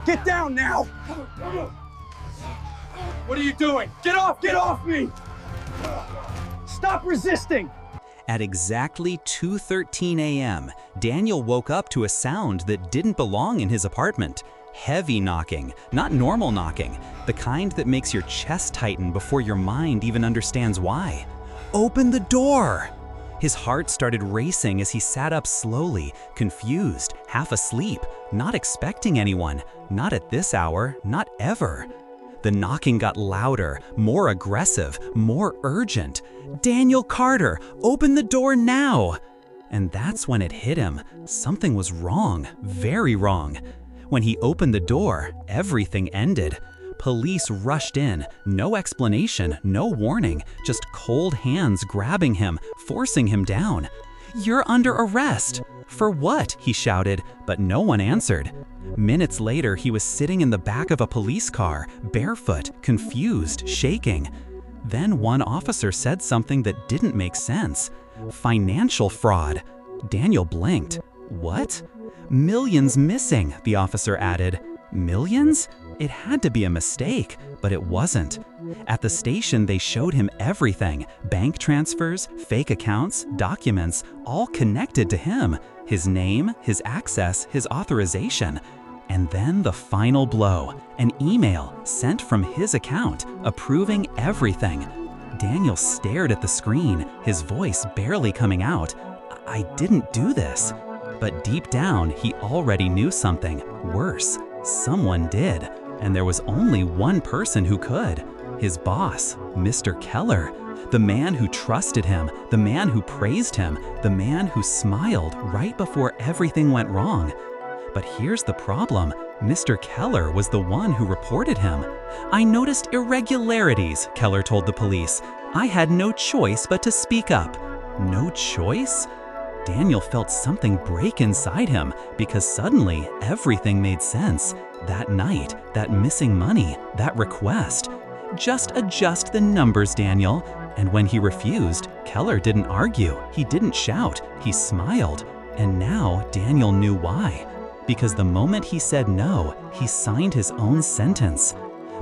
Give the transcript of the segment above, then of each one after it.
Get down now! What are you doing? Get off me! Stop resisting! At exactly 2:13 a.m., Daniel woke up to a sound that didn't belong in his apartment. Heavy knocking, not normal knocking, the kind that makes your chest tighten before your mind even understands why. Open the door! His heart started racing as he sat up slowly, confused, half asleep, not expecting anyone, not at this hour, not ever. The knocking got louder, more aggressive, more urgent. "Daniel Carter, open the door now!" And that's when it hit him. Something was wrong, very wrong. When he opened the door, everything ended. Police rushed in, no explanation, no warning, just cold hands grabbing him, forcing him down. "You're under arrest!" "For what?" he shouted, but no one answered. Minutes later, he was sitting in the back of a police car, barefoot, confused, shaking. Then one officer said something that didn't make sense. "Financial fraud." Daniel blinked. "What?" "Millions missing," the officer added. Millions? It had to be a mistake, but it wasn't. At the station, they showed him everything: bank transfers, fake accounts, documents, all connected to him. His name, his access, his authorization. And then the final blow, an email sent from his account, approving everything. Daniel stared at the screen, his voice barely coming out. "I didn't do this." But deep down, he already knew something worse. Someone did, and there was only one person who could. His boss, Mr. Keller. The man who trusted him, the man who praised him, the man who smiled right before everything went wrong. But here's the problem. Mr. Keller was the one who reported him. "I noticed irregularities," Keller told the police. "I had no choice but to speak up." No choice? Daniel felt something break inside him because suddenly everything made sense. That night, that missing money, that request. "Just adjust the numbers, Daniel." And when he refused, Keller didn't argue, he didn't shout, he smiled. And now Daniel knew why. Because the moment he said no, he signed his own sentence.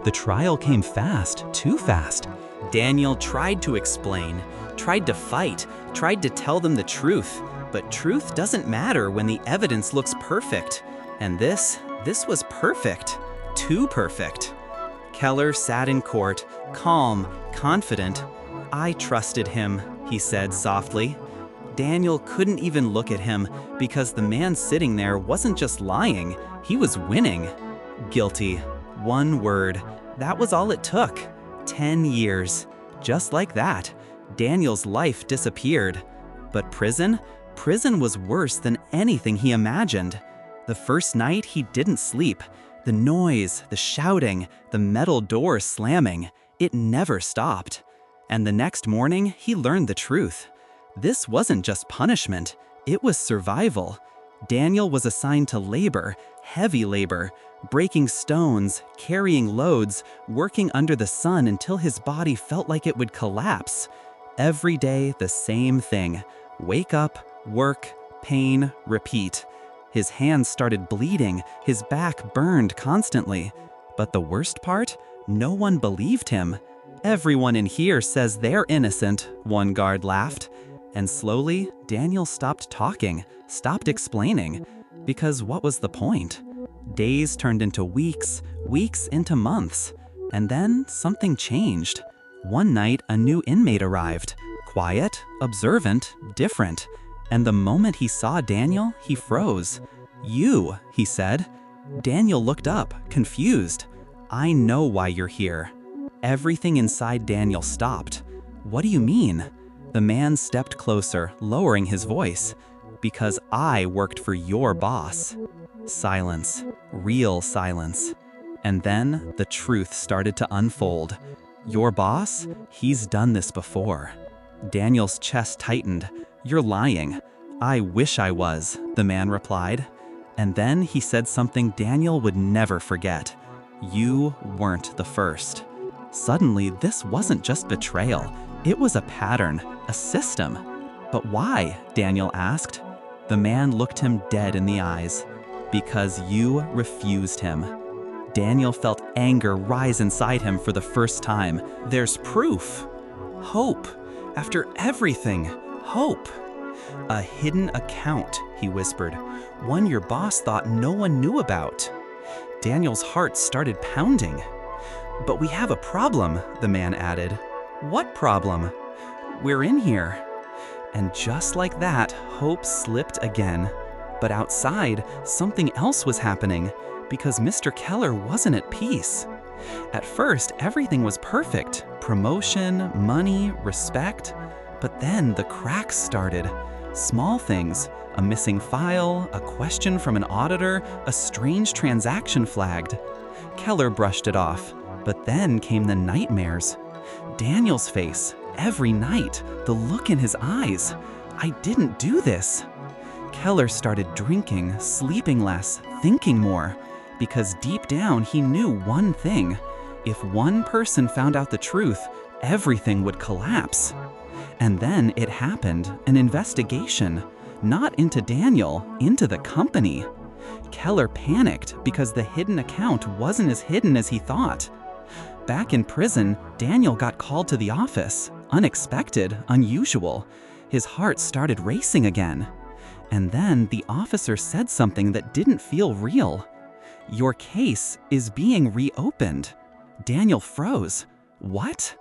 The trial came fast, too fast. Daniel tried to explain, tried to fight, tried to tell them the truth. But truth doesn't matter when the evidence looks perfect. And this was perfect. Too perfect. Keller sat in court, calm, confident. "I trusted him," he said softly. Daniel couldn't even look at him because the man sitting there wasn't just lying, he was winning. Guilty. One word. That was all it took. 10 years. Just like that, Daniel's life disappeared. But prison? Prison was worse than anything he imagined. The first night, he didn't sleep. The noise, the shouting, the metal door slamming, it never stopped. And the next morning, he learned the truth. This wasn't just punishment, it was survival. Daniel was assigned to labor, heavy labor, breaking stones, carrying loads, working under the sun until his body felt like it would collapse. Every day, the same thing. Wake up, work, pain, repeat. His hands started bleeding, his back burned constantly. But the worst part? No one believed him. "Everyone in here says they're innocent," one guard laughed. And slowly, Daniel stopped talking, stopped explaining. Because what was the point? Days turned into weeks, weeks into months. And then something changed. One night, a new inmate arrived. Quiet, observant, different. And the moment he saw Daniel, he froze. "You," he said. Daniel looked up, confused. "I know why you're here." Everything inside Daniel stopped. "What do you mean?" The man stepped closer, lowering his voice. "Because I worked for your boss." Silence, real silence. And then the truth started to unfold. "Your boss? He's done this before." Daniel's chest tightened. "You're lying." "I wish I was," the man replied. And then he said something Daniel would never forget. "You weren't the first." Suddenly, this wasn't just betrayal. It was a pattern, a system. "But why?" Daniel asked. The man looked him dead in the eyes. "Because you refused him." Daniel felt anger rise inside him for the first time. There's proof. Hope. After everything, hope. A hidden account, he whispered. One your boss thought no one knew about. Daniel's heart started pounding. But we have a problem, the man added. What problem? We're in here. And just like that, hope slipped again. But outside, something else was happening, because Mr. Keller wasn't at peace. At first, everything was perfect. Promotion, money, respect. But then the cracks started. Small things, a missing file, a question from an auditor, a strange transaction flagged. Keller brushed it off, but then came the nightmares. Daniel's face, every night, the look in his eyes. I didn't do this. Keller started drinking, sleeping less, thinking more, because deep down he knew one thing. If one person found out the truth, everything would collapse. And then it happened, an investigation. Not into Daniel, into the company. Keller panicked because the hidden account wasn't as hidden as he thought. Back in prison, Daniel got called to the office. Unexpected, unusual. His heart started racing again. And then the officer said something that didn't feel real. Your case is being reopened. Daniel froze. What?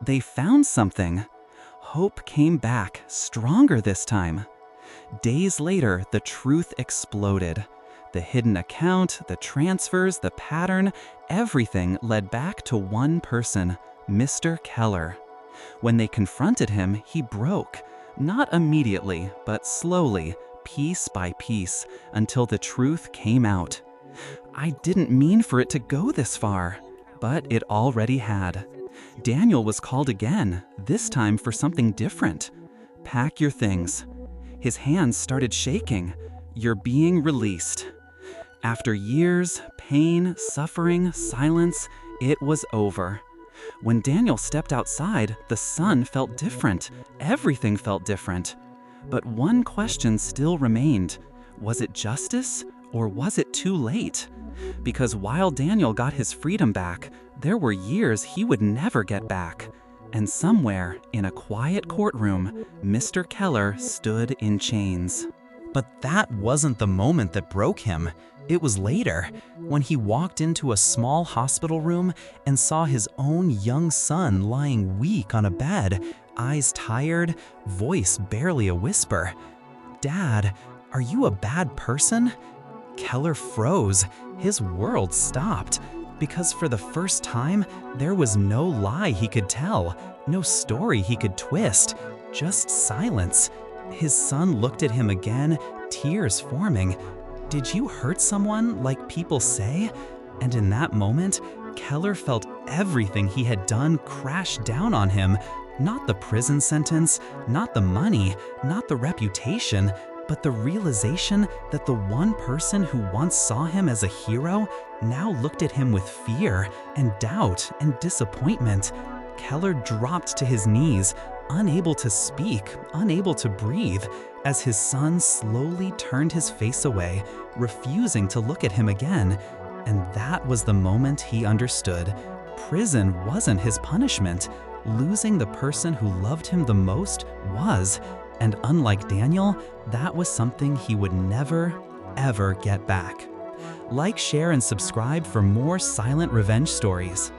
They found something. Hope came back, stronger this time. Days later, the truth exploded. The hidden account, the transfers, the pattern, everything led back to one person, Mr. Keller. When they confronted him, he broke. Not immediately, but slowly, piece by piece, until the truth came out. I didn't mean for it to go this far, but it already had. Daniel was called again, this time for something different. Pack your things. His hands started shaking. You're being released. After years, pain, suffering, silence, it was over. When Daniel stepped outside, the sun felt different. Everything felt different. But one question still remained. Was it justice, or was it too late? Because while Daniel got his freedom back, there were years he would never get back. And somewhere, in a quiet courtroom, Mr. Keller stood in chains. But that wasn't the moment that broke him. It was later, when he walked into a small hospital room and saw his own young son lying weak on a bed, eyes tired, voice barely a whisper. Dad, are you a bad person? Keller froze. His world stopped. Because for the first time, there was no lie he could tell, no story he could twist, just silence. His son looked at him again, tears forming. Did you hurt someone like people say? And in that moment, Keller felt everything he had done crash down on him. Not the prison sentence, not the money, not the reputation, but the realization that the one person who once saw him as a hero now looked at him with fear and doubt and disappointment. Keller dropped to his knees, unable to speak, unable to breathe, as his son slowly turned his face away, refusing to look at him again. And that was the moment he understood. Prison wasn't his punishment. Losing the person who loved him the most was. And unlike Daniel, that was something he would never, ever get back. Like, share, and subscribe for more silent revenge stories.